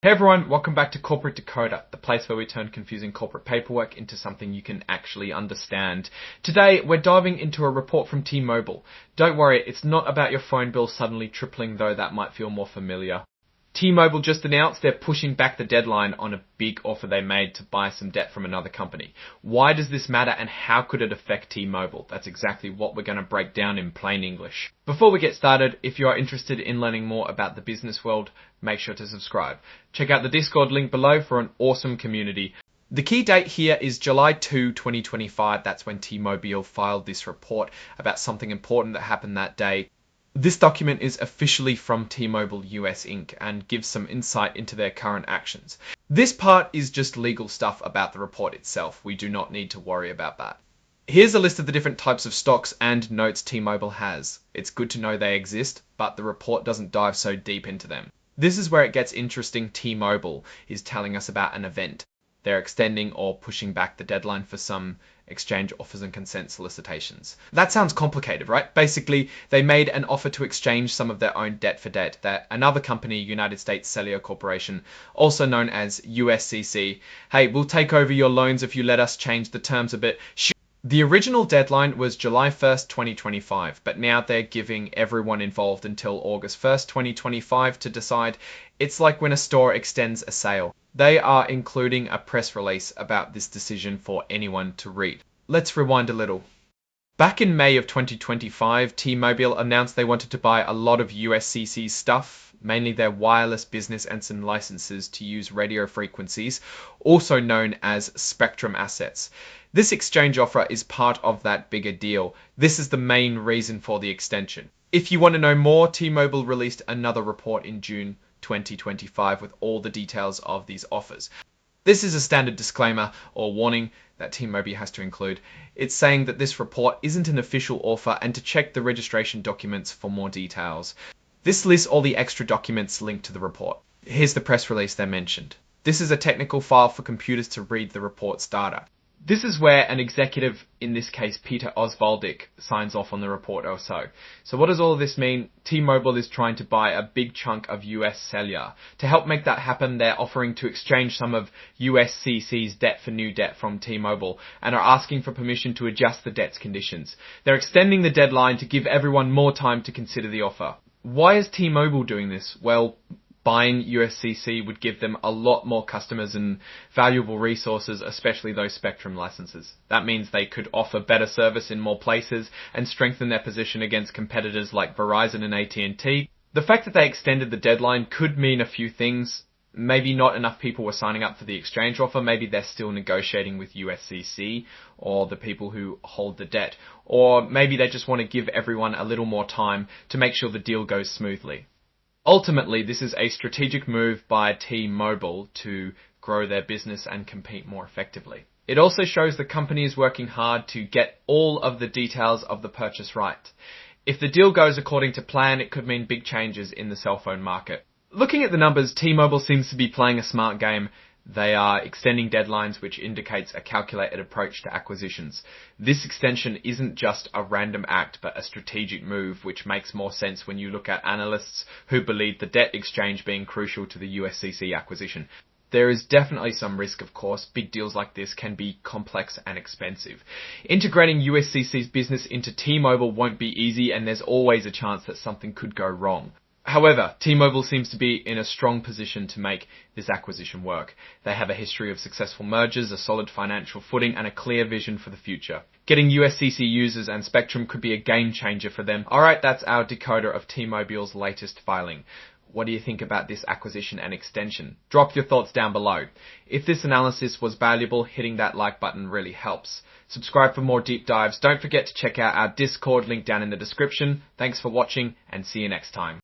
Hey everyone, welcome back to Corporate Decoder, the place where we turn confusing corporate paperwork into something you can actually understand. Today, we're diving into a report from T-Mobile. Don't worry, it's not about your phone bill suddenly tripling, though that might feel more familiar. T-Mobile just announced they're pushing back the deadline on a big offer they made to buy some debt from another company. Why does this matter and how could it affect T-Mobile? That's exactly what we're going to break down in plain English. Before we get started, if you are interested in learning more about the business world, make sure to subscribe. Check out the Discord link below for an awesome community. The key date here is July 2, 2025. That's when T-Mobile filed this report about something important that happened that day. This document is officially from T-Mobile US Inc. and gives some insight into their current actions. This part is just legal stuff about the report itself. We do not need to worry about that. Here's a list of the different types of stocks and notes T-Mobile has. It's good to know they exist, but the report doesn't dive so deep into them. This is where it gets interesting. T-Mobile is telling us about an event. They're extending or pushing back the deadline for some exchange offers and consent solicitations. That sounds complicated, right? Basically, they made an offer to exchange some of their own debt for debt that another company, United States Cellular Corporation, also known as USCC, hey, we'll take over your loans if you let us change the terms a bit. The original deadline was July 1st, 2025, but now they're giving everyone involved until August 1st, 2025 to decide. It's like when a store extends a sale. They are including a press release about this decision for anyone to read. Let's rewind a little. Back in May of 2025, T-Mobile announced they wanted to buy a lot of USCC's stuff, mainly their wireless business and some licenses to use radio frequencies, also known as spectrum assets. This exchange offer is part of that bigger deal. This is the main reason for the extension. If you want to know more, T-Mobile released another report in June 2025 with all the details of these offers. This is a standard disclaimer or warning that T-Mobile has to include. It's saying that this report isn't an official offer and to check the registration documents for more details. This lists all the extra documents linked to the report. Here's the press release they mentioned. This is a technical file for computers to read the report's data. This is where an executive, in this case Peter Osvaldik, signs off on the report also. So what does all of this mean? T-Mobile is trying to buy a big chunk of US Cellular. To help make that happen, they're offering to exchange some of USCC's debt for new debt from T-Mobile and are asking for permission to adjust the debt's conditions. They're extending the deadline to give everyone more time to consider the offer. Why is T-Mobile doing this? Well, buying USCC would give them a lot more customers and valuable resources, especially those spectrum licenses. That means they could offer better service in more places and strengthen their position against competitors like Verizon and AT&T. The fact that they extended the deadline could mean a few things. Maybe not enough people were signing up for the exchange offer. Maybe they're still negotiating with USCC or the people who hold the debt. Or maybe they just want to give everyone a little more time to make sure the deal goes smoothly. Ultimately, this is a strategic move by T-Mobile to grow their business and compete more effectively. It also shows the company is working hard to get all of the details of the purchase right. If the deal goes according to plan, it could mean big changes in the cell phone market. Looking at the numbers, T-Mobile seems to be playing a smart game. They are extending deadlines, which indicates a calculated approach to acquisitions. This extension isn't just a random act, but a strategic move, which makes more sense when you look at analysts who believe the debt exchange being crucial to the USCC acquisition. There is definitely some risk, of course. Big deals like this can be complex and expensive. Integrating USCC's business into T-Mobile won't be easy, and there's always a chance that something could go wrong. However, T-Mobile seems to be in a strong position to make this acquisition work. They have a history of successful mergers, a solid financial footing, and a clear vision for the future. Getting USCC users and spectrum could be a game changer for them. Alright, that's our decoder of T-Mobile's latest filing. What do you think about this acquisition and extension? Drop your thoughts down below. If this analysis was valuable, hitting that like button really helps. Subscribe for more deep dives. Don't forget to check out our Discord link down in the description. Thanks for watching and see you next time.